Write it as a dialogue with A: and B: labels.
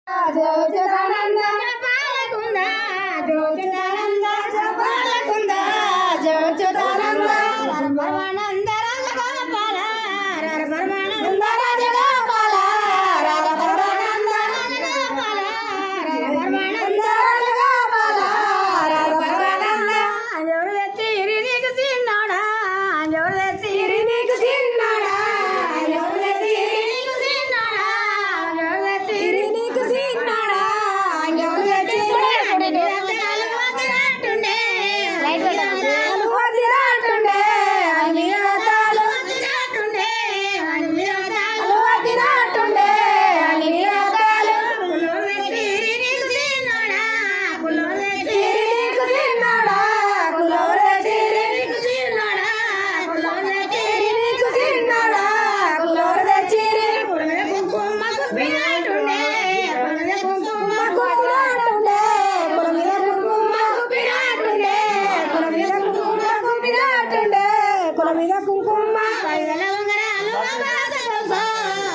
A: జోచుతానంద పాలకుంద జోచుతానంద పాలకుంద జోచుతానంద పరమానంద రాజగోపాల పరమానంద రాజగోపాల రాజ పరమానంద రాజగోపాల రాజ పరమానంద రాజగోపాల రాజ పరమానంద ఎవరు తెచ్చిరి నీకు చిన్నోడా ఎవరు తెచ్చిరి నీకు చిన్నోడా ఎవరు తెచ్చిరి నీకు చిన్నోడా ఎవరు తెచ్చిరి నీకు చిన్నోడా ఎవరు తెచ్చిరి నిరవతాలు వదిలాటుండే నిరవతాలు వదిలాటుండే నిరవతాలు వదిలాటుండే నిరవతాలు వదిలాటుండే నిరవతాలు పులో తెచ్చిరి నీకు చిన్నోడా పులో తెచ్చిరి నీకు చిన్నోడా పులో తెచ్చిరి నీకు చిన్నోడా పులో తెచ్చిరి నీకు చిన్నోడా పులో తెచ్చిరి పులమే కుంకుమకు పిరాటుండే పులమే కుంకుమకు పిరాటుండే పులమే కుంకుమకు పిరాటుండే పులమే కుంకుమకు పిరాటుండే పులమే కుంకుమ పైదల ఉంగరాలు